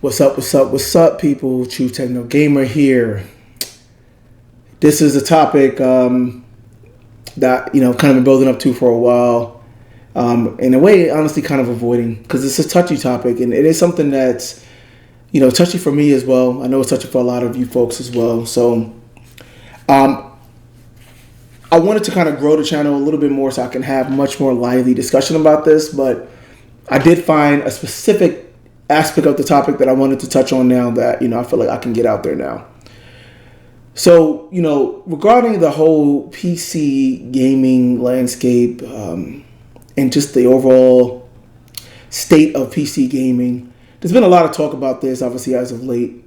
What's up, people? True Techno Gamer here. This is a topic that kind of been building up to for a while. In a way, honestly, kind of avoiding because it's a touchy topic, and it is something that's touchy for me as well. I know it's touchy for a lot of you folks as well. So, I wanted to kind of grow the channel a little bit more so I can have much more lively discussion about this, but I did find a specific aspect of the topic that I wanted to touch on now that I feel like I can get out there now. So regarding the whole PC gaming landscape and just the overall state of PC gaming, there's been a lot of talk about this obviously as of late,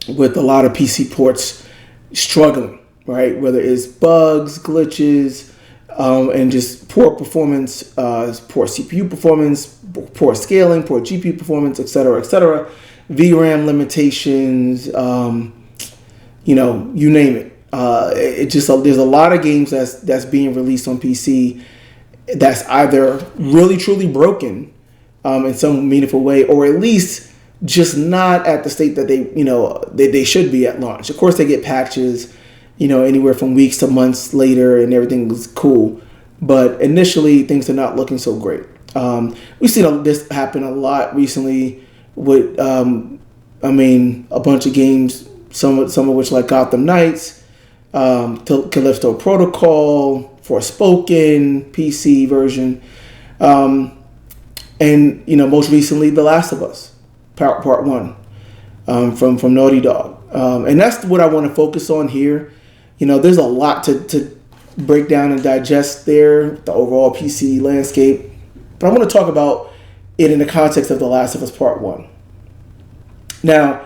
with a lot of PC ports struggling, right? Whether it's bugs, glitches, and just poor performance, poor CPU performance, poor scaling, poor GPU performance, etc., VRAM limitations, you name it. There's a lot of games that's being released on PC that's either really truly broken in some meaningful way, or at least just not at the state that they should be at launch. Of course, they get patches, anywhere from weeks to months later, and everything was cool. But initially, things are not looking so great. We've seen this happen a lot recently with, a bunch of games, some of which like Gotham Knights, Callisto Protocol, Forspoken, PC version, and most recently, The Last of Us, Part 1, from Naughty Dog. And that's what I want to focus on here. There's a lot to break down and digest there, the overall PC landscape. But I want to talk about it in the context of The Last of Us Part 1. Now,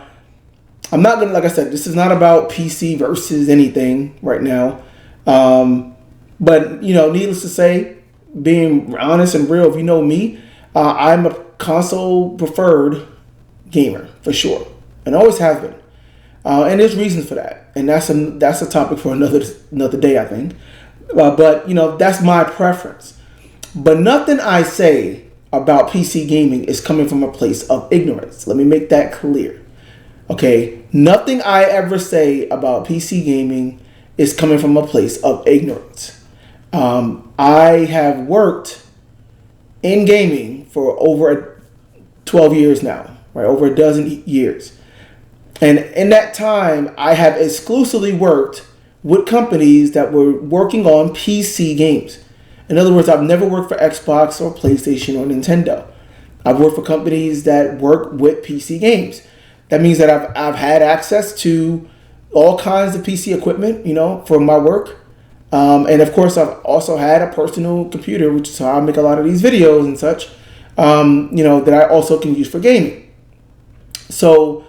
I'm not going to, like I said, this is not about PC versus anything right now. But, needless to say, being honest and real, if you know me, I'm a console preferred gamer for sure, and always have been. And there's reasons for that, and that's a topic for another day, I think. But that's my preference. But nothing I say about PC gaming is coming from a place of ignorance. Let me make that clear. Okay, nothing I ever say about PC gaming is coming from a place of ignorance. I have worked in gaming for over 12 years now, right? Over a dozen years. And in that time, I have exclusively worked with companies that were working on PC games. In other words, I've never worked for Xbox or PlayStation or Nintendo. I've worked for companies that work with PC games. That means that I've had access to all kinds of PC equipment, for my work. And of course, I've also had a personal computer, which is how I make a lot of these videos and such, that I also can use for gaming. So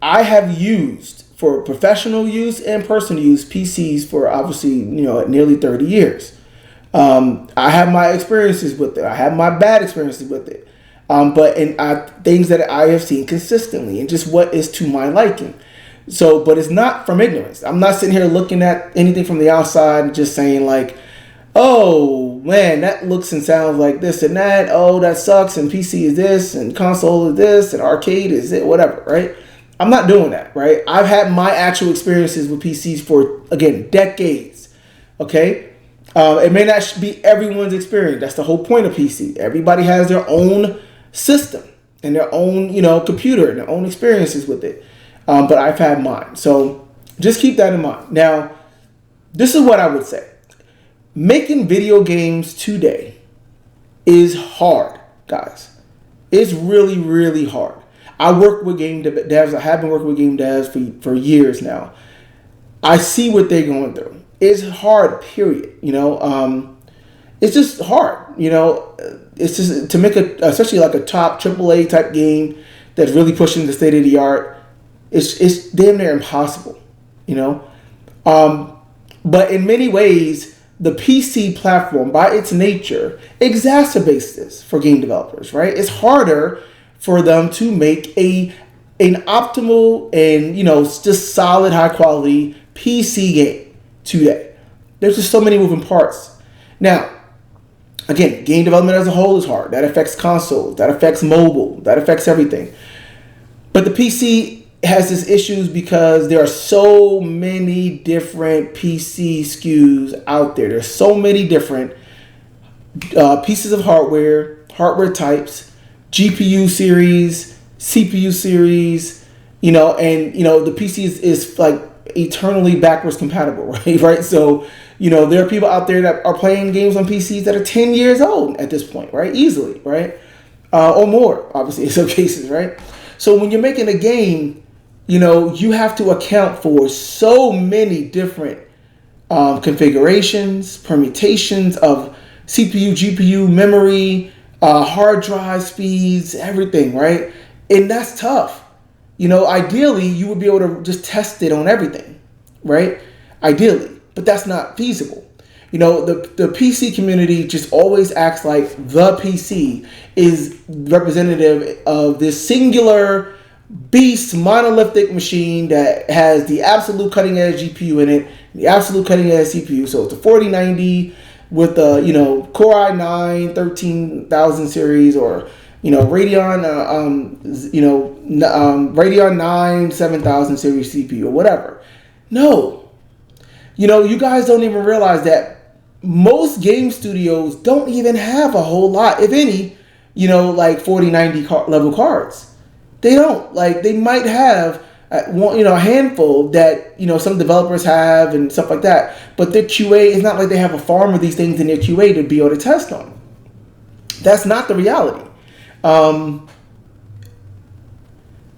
I have used, for professional use and personal use, PCs for obviously, nearly 30 years. I have my experiences with it. I have my bad experiences with it. But things that I have seen consistently and just what is to my liking. So, but it's not from ignorance. I'm not sitting here looking at anything from the outside and just saying like, oh man, that looks and sounds like this and that. Oh, that sucks. And PC is this and console is this and arcade is it, whatever, right? I'm not doing that, right? I've had my actual experiences with PCs for, again, decades, okay? It may not be everyone's experience. That's the whole point of PC. Everybody has their own system and their own, computer and their own experiences with it. But I've had mine. So just keep that in mind. Now, this is what I would say. Making video games today is hard, guys. It's really, really hard. I work with game devs. I have been working with game devs for years now. I see what they're going through. It's hard, period. It's just hard. It's just to make especially like a top AAA type game that's really pushing the state of the art. It's damn near impossible. But in many ways, the PC platform, by its nature, exacerbates this for game developers. Right? It's harder for them to make an optimal and just solid, high quality PC game today. There's just so many moving parts. Now, again, game development as a whole is hard. That affects consoles. That affects mobile. That affects everything. But the PC has its issues because there are so many different PC SKUs out there. There's so many different pieces of hardware types, GPU series, CPU series, and the PC is like eternally backwards compatible, right? Right. So, there are people out there that are playing games on PCs that are 10 years old at this point, right? Easily, right? Or more, obviously, in some cases, right? So when you're making a game, you have to account for so many different configurations, permutations of CPU, GPU, memory, hard drive speeds, everything, right? And that's tough. Ideally, you would be able to just test it on everything, right? Ideally, but that's not feasible. The PC community just always acts like the PC is representative of this singular beast monolithic machine that has the absolute cutting edge GPU in it, the absolute cutting edge CPU. So it's a 4090 with the Core i9 13000 series, or Radeon Radeon 9 7000 series CPU or whatever. No, you guys don't even realize that most game studios don't even have a whole lot, if any, like 4090 level cards. They don't. Like, they might have a handful that some developers have and stuff like that, but their QA is not like they have a farm of these things in their QA to be able to test on. That's not the reality.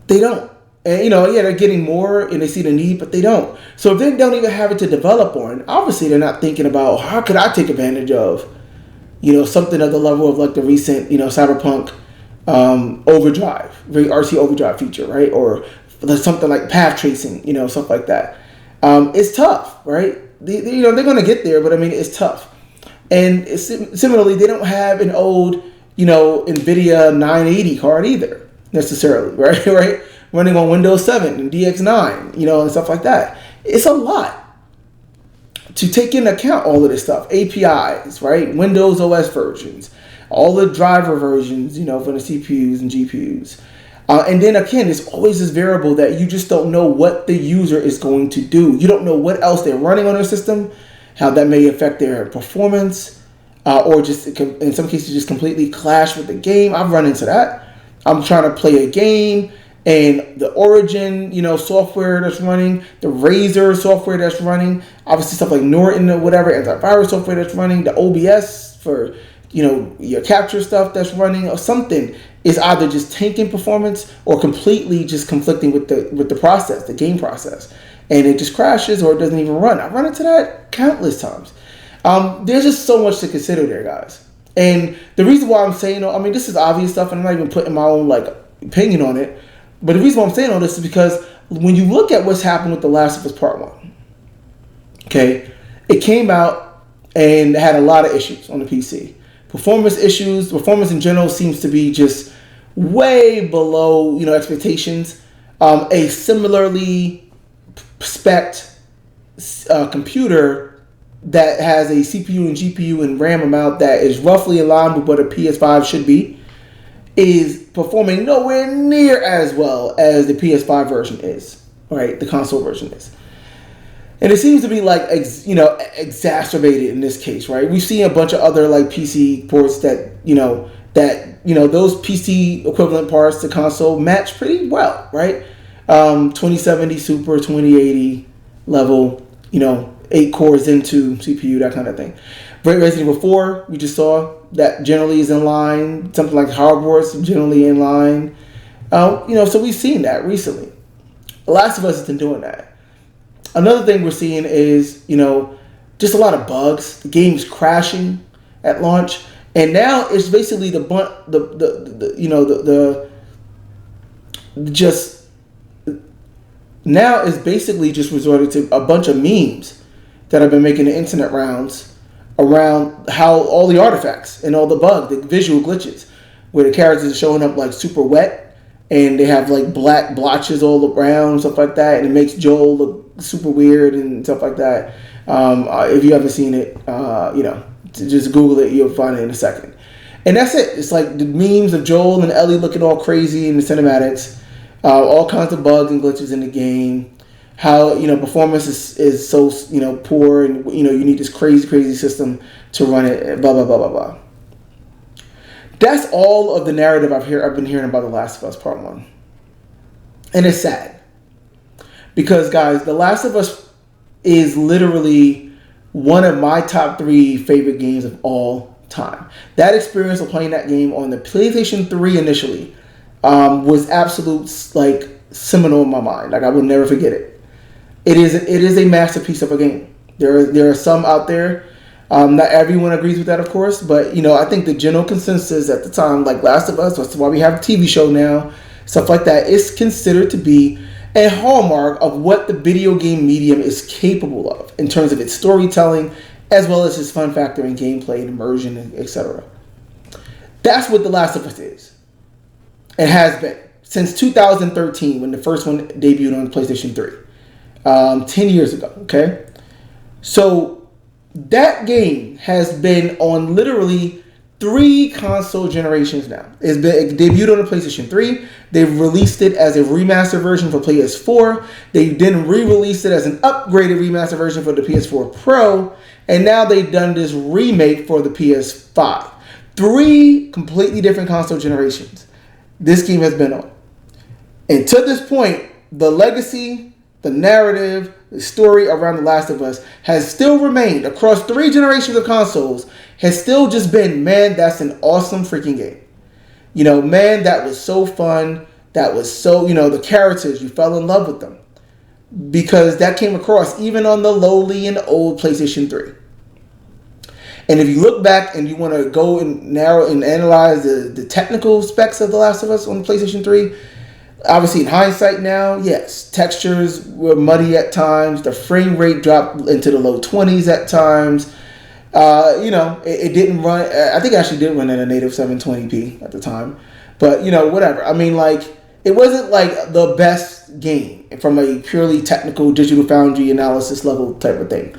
They don't. And they're getting more and they see the need, but they don't. So if they don't even have it to develop on, obviously they're not thinking about how could I take advantage of something of the level of like the recent Cyberpunk Overdrive, RC Overdrive feature, right? Or something like path tracing, stuff like that. It's tough, right? They're going to get there, but I mean, it's tough. And similarly, they don't have an old, NVIDIA 980 card either, necessarily, right? Right? Running on Windows 7 and DX9, and stuff like that. It's a lot to take into account all of this stuff. APIs, right? Windows OS versions, all the driver versions, for the CPUs and GPUs. And then again, there's always this variable that you just don't know what the user is going to do. You don't know what else they're running on their system, how that may affect their performance, or just in some cases just completely clash with the game. I've run into that. I'm trying to play a game and the Origin, software that's running, the Razer software that's running, obviously stuff like Norton or whatever, antivirus software that's running, the OBS for your capture stuff that's running, or something is either just tanking performance or completely just conflicting with the process, the game process, and it just crashes or it doesn't even run. I've run into that countless times. There's just so much to consider there, guys. And the reason why I'm saying, this is obvious stuff, and I'm not even putting my own opinion on it. But the reason why I'm saying all this is because when you look at what's happened with The Last of Us Part 1, okay, it came out and had a lot of issues on the PC. Performance issues, performance in general seems to be just way below, expectations. A similarly spec'd computer that has a CPU and GPU and RAM amount that is roughly in line with what a PS5 should be is performing nowhere near as well as the PS5 version is, right? The console version is. And it seems to be exacerbated in this case, right? We've seen a bunch of other PC ports that, those PC equivalent parts to console match pretty well, right? 2070 Super, 2080 level, 8 cores into CPU, that kind of thing. Resident Evil 4, we just saw, that generally is in line. Something like Hogwarts, generally in line. So we've seen that recently. The Last of Us has been doing that. Another thing we're seeing is, just a lot of bugs. The game's crashing at launch, and now it's basically now it's basically just resorted to a bunch of memes that have been making the internet rounds around how all the artifacts and all the bugs, the visual glitches, where the characters are showing up super wet and they have black blotches all around, stuff like that, and it makes Joel look super weird and stuff like that. If you haven't seen it, just Google it, you'll find it in a second. And that's it. It's like the memes of Joel and Ellie looking all crazy in the cinematics. All kinds of bugs and glitches in the game. How, performance is so, poor, and, you need this crazy system to run it, blah, blah, blah, blah, blah. That's all of the narrative I've been hearing about The Last of Us Part 1. And it's sad. Because, guys, The Last of Us is literally one of my top 3 favorite games of all time. That experience of playing that game on the PlayStation 3 initially was absolute, seminal in my mind. I will never forget it. It is a masterpiece of a game. There are some out there. Not everyone agrees with that, of course, but I think the general consensus at the time, like Last of Us, that's why we have a TV show now, stuff like that, is considered to be a hallmark of what the video game medium is capable of in terms of its storytelling, as well as its fun factor and gameplay and immersion, etc. That's what The Last of Us is. It has been since 2013 when the first one debuted on PlayStation 3. 10 years ago, okay? So that game has been on literally 3 console generations now. It debuted on the PlayStation 3. They've released it as a remastered version for PS4. They then re-released it as an upgraded remastered version for the PS4 Pro. And now they've done this remake for the PS5. 3 completely different console generations this game has been on. And to this point, the legacy, the narrative, the story around The Last of Us has still remained across 3 generations of consoles, has still just been, man, that's an awesome freaking game. Man, that was so fun. That was so, the characters, you fell in love with them. Because that came across even on the lowly and old PlayStation 3. And if you look back and you want to go and narrow and analyze the technical specs of The Last of Us on the PlayStation 3, obviously, in hindsight now, yes, textures were muddy at times. The frame rate dropped into the low 20s at times. It didn't run. I think it actually did run at a native 720p at the time. But, whatever. I mean, it wasn't the best game from a purely technical Digital Foundry analysis level type of thing.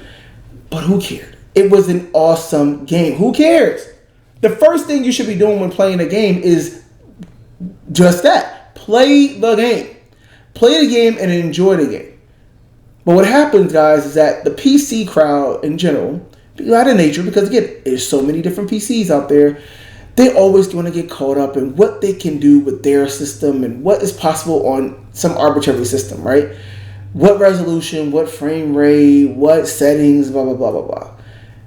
But who cared? It was an awesome game. Who cares? The first thing you should be doing when playing a game is just that. Play the game. Play the game and enjoy the game. But what happens, guys, is that the PC crowd in general, out of nature, because again, there's so many different PCs out there, they always want to get caught up in what they can do with their system and what is possible on some arbitrary system, right? What resolution, what frame rate, what settings, blah, blah, blah, blah, blah.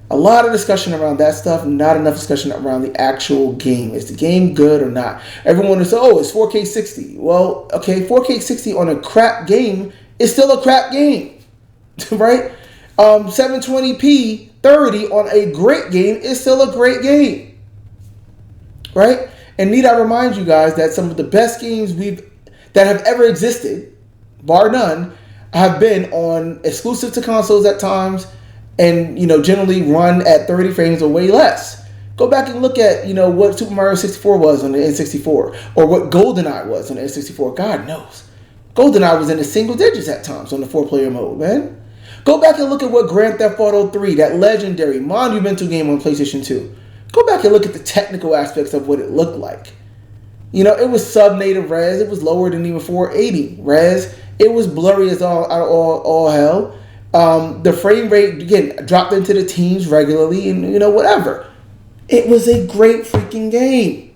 A lot of discussion around that stuff, not enough discussion around the actual game. Is the game good or not? Everyone will say, oh, it's 4K 60. Well, okay, 4K 60 on a crap game is still a crap game, right? 720p 30 on a great game is still a great game, right? And need I remind you guys that some of the best games that have ever existed, bar none, have been on exclusive to consoles at times, and generally run at 30 frames or way less. Go back and look at what Super Mario 64 was on the N64, or what GoldenEye was on the N64. God knows, GoldenEye was in the single digits at times on the 4-player mode, man. Go back and look at what Grand Theft Auto 3, that legendary, monumental game on PlayStation 2. Go back and look at the technical aspects of what it looked like. It was sub-native res. It was lower than even 480 res. It was blurry as all hell. The frame rate, again, dropped into the teens regularly and, whatever. It was a great freaking game.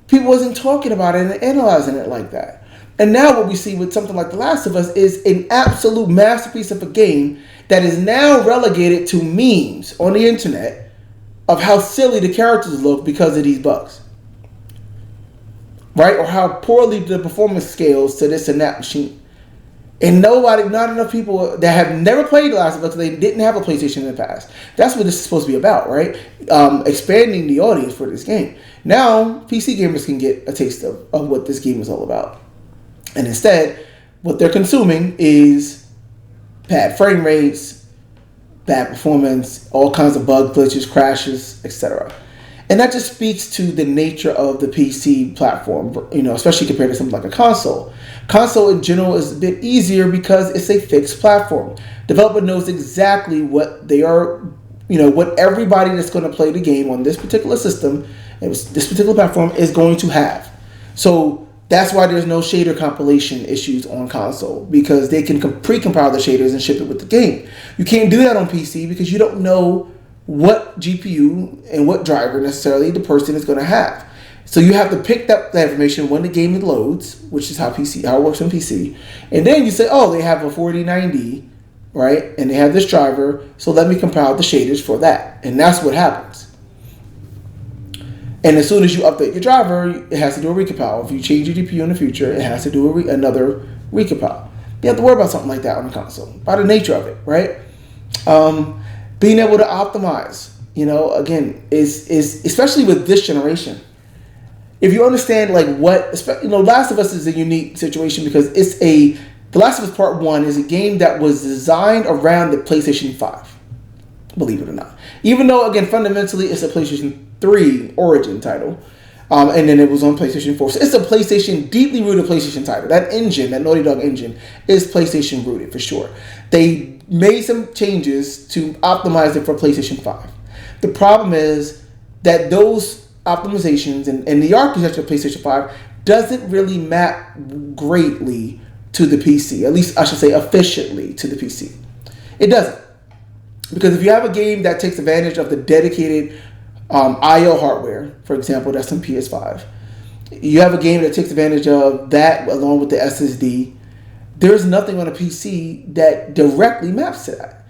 People wasn't talking about it and analyzing it like that. And now what we see with something like The Last of Us is an absolute masterpiece of a game that is now relegated to memes on the internet of how silly the characters look because of these bugs. Right? Or how poorly the performance scales to this and that machine. And not enough people that have never played The Last of Us, they didn't have a PlayStation in the past. That's what this is supposed to be about, right? Expanding the audience for this game. Now, PC gamers can get a taste of what this game is all about. And instead, what they're consuming is bad frame rates, bad performance, all kinds of bug glitches, crashes, etc. And that just speaks to the nature of the PC platform, especially compared to something like a console. Console in general is a bit easier because it's a fixed platform. Developer knows exactly what they are, what everybody that's going to play the game on this particular system, this particular platform is going to have. So That's why there's no shader compilation issues on console, because they can pre-compile the shaders and ship it with the game. You can't do that on PC because you don't know what GPU and what driver necessarily the person is going to have. So you have to pick up that information when the game loads, which is how it works on PC. And then you say, oh, they have a 4090, right? And they have this driver, so let me compile the shaders for that. And that's what happens. And as soon as you update your driver, it has to do a recompile. If you change your GPU in the future, it has to do another recompile. You have to worry about something like that on the console, by the nature of it, right? Being able to optimize, again, is especially with this generation. If you understand Last of Us is a unique situation because The Last of Us Part 1 is a game that was designed around the PlayStation 5, believe it or not. Even though, again, fundamentally it's a PlayStation 3 origin title, and then it was on PlayStation 4. So it's a PlayStation, deeply rooted PlayStation title. That engine, that Naughty Dog engine, is PlayStation rooted for sure. They made some changes to optimize it for PlayStation 5. The problem is that those optimizations and the architecture of PlayStation 5 doesn't really map greatly to the PC. At least I should say efficiently to the PC. It doesn't. Because if you have a game that takes advantage of the dedicated I/O hardware, for example, that's on PS5, you have a game that takes advantage of that along with the SSD, there's nothing on a PC that directly maps to that,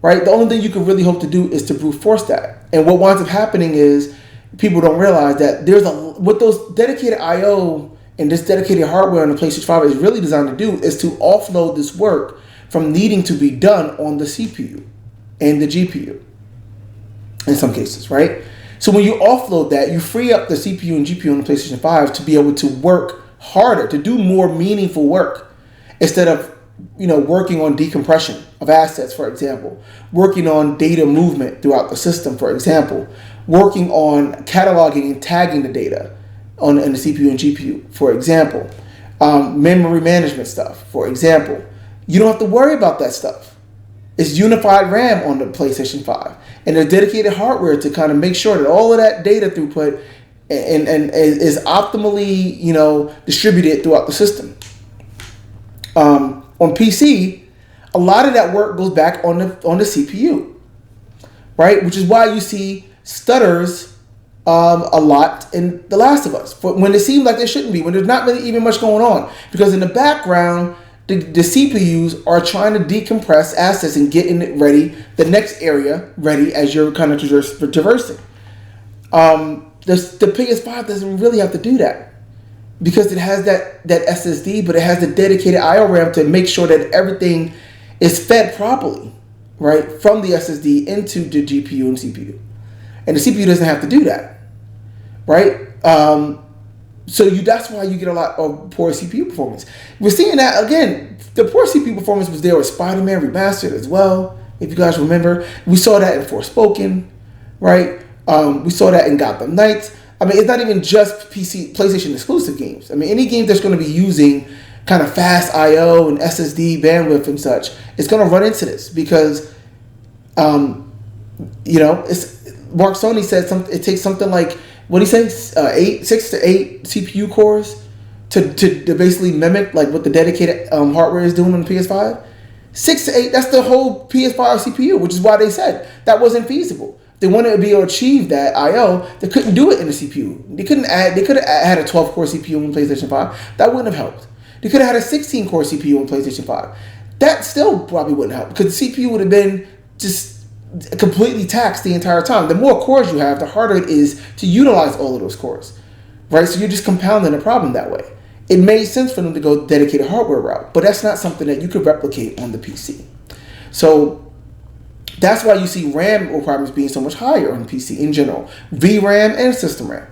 right? The only thing you can really hope to do is to brute force that. And what winds up happening is people don't realize that what those dedicated I/O and this dedicated hardware on the PlayStation 5 is really designed to do is to offload this work from needing to be done on the CPU and the GPU in some cases, right? So when you offload that, you free up the CPU and GPU on the PlayStation 5 to be able to work harder, to do more meaningful work instead of, working on decompression of assets, for example, working on data movement throughout the system, for example, working on cataloging and tagging the data in the CPU and GPU, for example, memory management stuff, for example. You don't have to worry about that stuff. It's unified RAM on the PlayStation 5. And there's dedicated hardware to kind of make sure that all of that data throughput and is optimally, distributed throughout the system. On PC, a lot of that work goes back on the CPU, right? Which is why you see stutters a lot in The Last of Us, when it seems like there shouldn't be, when there's not really even much going on, because in the background the CPUs are trying to decompress assets and getting it ready, the next area ready as you're kind of traversing. The PS5 doesn't really have to do that because it has that SSD, but it has the dedicated I/O RAM to make sure that everything is fed properly, right, from the SSD into the GPU and CPU. And the CPU doesn't have to do that, right? That's why you get a lot of poor CPU performance. We're seeing that, again, the poor CPU performance was there with Spider-Man Remastered as well, if you guys remember. We saw that in Forspoken, right? We saw that in Gotham Knights. I mean, it's not even just PlayStation exclusive games. I mean, any game that's going to be using kind of fast I/O and SSD bandwidth and such, it's going to run into this because, Mark Sony said it takes something like, what do you say, 6 to 8 CPU cores to basically mimic like what the dedicated hardware is doing on the PS5. 6 to 8, that's the whole PS5 CPU, which is why they said that wasn't feasible. They wanted to be able to achieve that I/O. They couldn't do it in the CPU. They could have had a 12-core CPU on PlayStation 5. That wouldn't have helped. They could have had a 16-core CPU on PlayStation 5. That still probably wouldn't help because the CPU would have been just completely taxed the entire time. The more cores you have, the harder it is to utilize all of those cores, right? So you're just compounding the problem that way. It made sense for them to go dedicated hardware route, but that's not something that you could replicate on the PC. So that's why you see RAM requirements being so much higher on PC in general, VRAM and system RAM,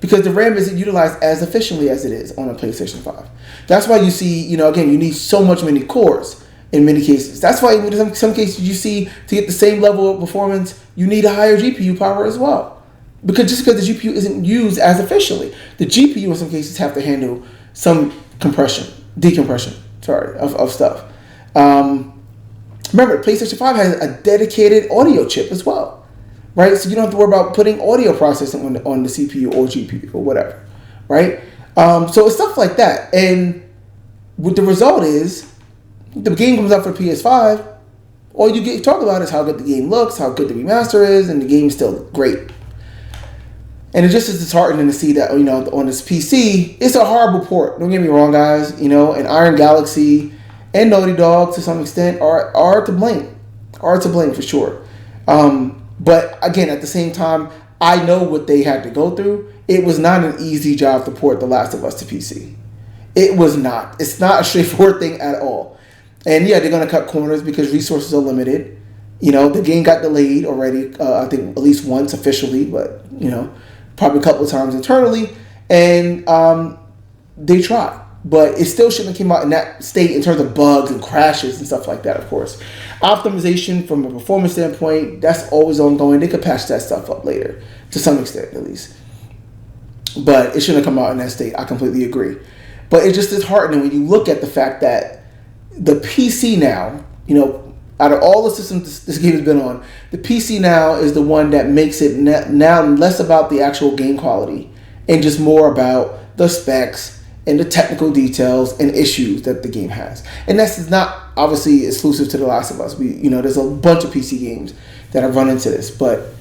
because the RAM isn't utilized as efficiently as it is on a PlayStation 5. That's why you see, again, you need so many cores in many cases. That's why in some cases you see to get the same level of performance, you need a higher GPU power as well. Because the GPU isn't used as efficiently. The GPU in some cases have to handle some decompression of stuff. Remember, PlayStation 5 has a dedicated audio chip as well, right? So you don't have to worry about putting audio processing on the CPU or GPU or whatever, right? So it's stuff like that. And what the result is, the game comes out for PS5. All you get talk about is how good the game looks, how good the remaster is, and the game's still great. And it just is disheartening to see that, on this PC, it's a horrible port. Don't get me wrong, guys. And Iron Galaxy and Naughty Dog, to some extent, are to blame. Are to blame for sure. But again, at the same time, I know what they had to go through. It was not an easy job to port The Last of Us to PC. It was not. It's not a straightforward thing at all. And yeah, they're going to cut corners because resources are limited. The game got delayed already, I think at least once officially, but, probably a couple of times internally. And they tried. But it still shouldn't have came out in that state in terms of bugs and crashes and stuff like that, of course. Optimization from a performance standpoint, that's always ongoing. They could patch that stuff up later, to some extent at least. But it shouldn't have come out in that state. I completely agree. But it's just disheartening when you look at the fact that the PC now, out of all the systems this game has been on, the PC now is the one that makes it now less about the actual game quality and just more about the specs and the technical details and issues that the game has. And that's not obviously exclusive to The Last of Us. There's a bunch of PC games that have run into this, but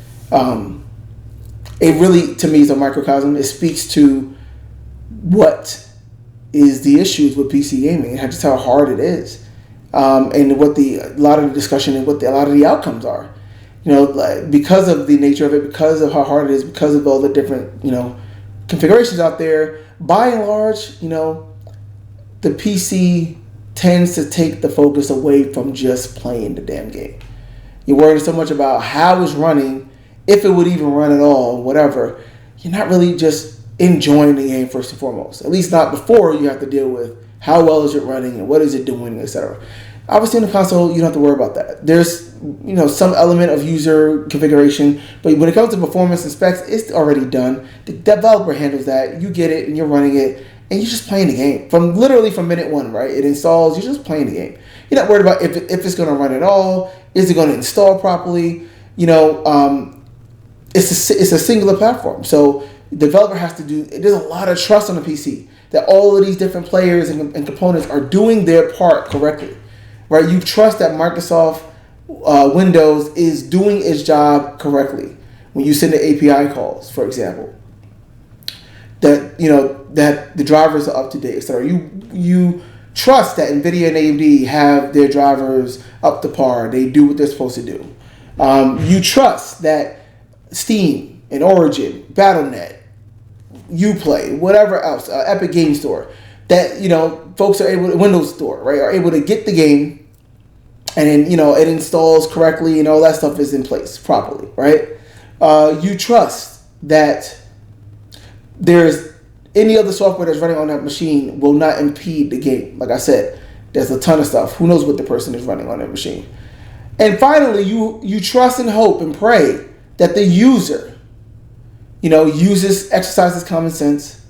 it really, to me, is a microcosm. It speaks to what is the issues with PC gaming and just how hard it is, and what a lot of the discussion and what a lot of the outcomes are. Because of the nature of it, because of how hard it is, because of all the different configurations out there. By and large, the PC tends to take the focus away from just playing the damn game. You're worried so much about how it's running, if it would even run at all, whatever. You're not really just enjoying the game first and foremost. At least not before you have to deal with how well is it running and what is it doing, etc. Obviously, in the console, you don't have to worry about that. There's some element of user configuration, but when it comes to performance and specs, it's already done. The developer handles that. You get it, and you're running it, and you're just playing the game from minute one, right? It installs. You're just playing the game. You're not worried about if it's going to run at all. Is it going to install properly? It's a singular platform, so the developer has to do. There's a lot of trust on the PC that all of these different players and components are doing their part correctly. Right, you trust that Microsoft Windows is doing its job correctly when you send the API calls, for example. That that the drivers are up to date, etc. You trust that NVIDIA and AMD have their drivers up to par. They do what they're supposed to do. You trust that Steam and Origin, Battle.net, Uplay, whatever else, Epic Game Store, that folks are able to, Windows Store, right, are able to get the game, and then it installs correctly and all that stuff is in place properly, right? You trust that there's any other software that's running on that machine will not impede the game. Like I said, there's a ton of stuff. Who knows what the person is running on that machine? And finally, you trust and hope and pray that the user, exercises common sense,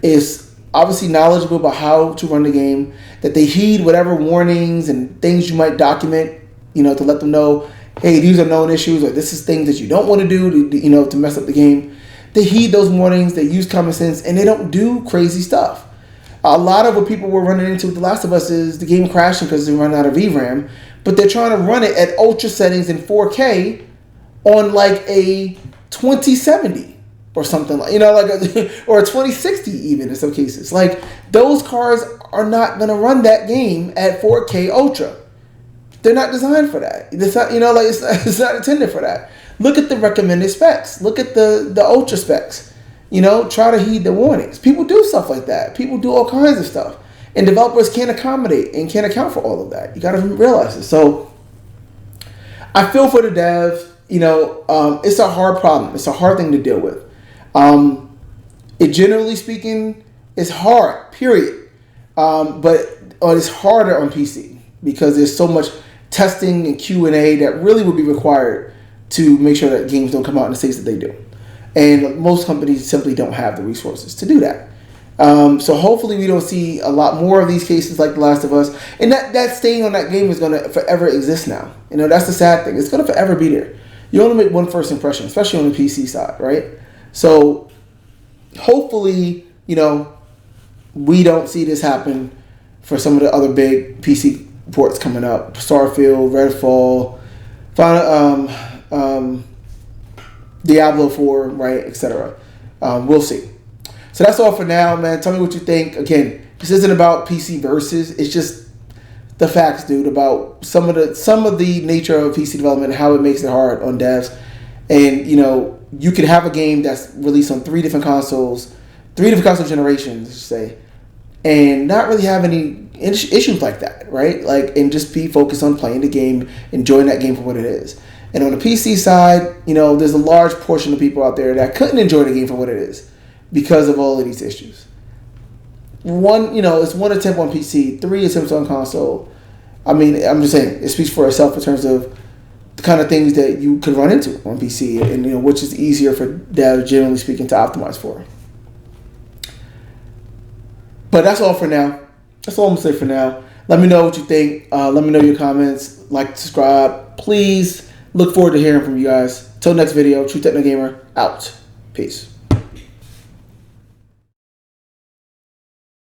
is obviously knowledgeable about how to run the game, that they heed whatever warnings and things you might document, to let them know, hey, these are known issues, or this is things that you don't want to do, to mess up the game. They heed those warnings, they use common sense, and they don't do crazy stuff. A lot of what people were running into with The Last of Us is the game crashing because they run out of VRAM, but they're trying to run it at ultra settings in 4K on like a 2070. Or something like, or a 2060 even in some cases. Like, those cards are not going to run that game at 4K Ultra. They're not designed for that. It's not, it's not intended for that. Look at the recommended specs. Look at the Ultra specs. Try to heed the warnings. People do stuff like that. People do all kinds of stuff. And developers can't accommodate and can't account for all of that. You got to realize it. So, I feel for the dev. It's a hard problem. It's a hard thing to deal with. It generally speaking is hard, period. But it's harder on PC because there's so much testing and Q&A that really would be required to make sure that games don't come out in the states that they do. And most companies simply don't have the resources to do that. So hopefully we don't see a lot more of these cases like The Last of Us. And that stain on that game is going to forever exist now. That's the sad thing. It's going to forever be there. You only make one first impression, especially on the PC side, right? So hopefully, we don't see this happen for some of the other big PC ports coming up. Starfield, Redfall, Diablo 4, right, etc. We'll see. So that's all for now, man. Tell me what you think. Again, this isn't about PC versus. It's just the facts, dude, about some of the nature of PC development and how it makes it hard on devs. And, you could have a game that's released on three different console generations, let's say, and not really have any issues like that, right? And just be focused on playing the game, enjoying that game for what it is. And on the PC side, there's a large portion of people out there that couldn't enjoy the game for what it is because of all of these issues. It's 1 attempt on PC, 3 attempts on console. I mean, I'm just saying, it speaks for itself in terms of the kind of things that you could run into on PC, and which is easier for devs, generally speaking, to optimize for. But that's all for now. That's all I'm going to say for now. Let me know what you think. Let me know your comments. Like, subscribe. Please look forward to hearing from you guys. Till next video, True Techno Gamer, out. Peace.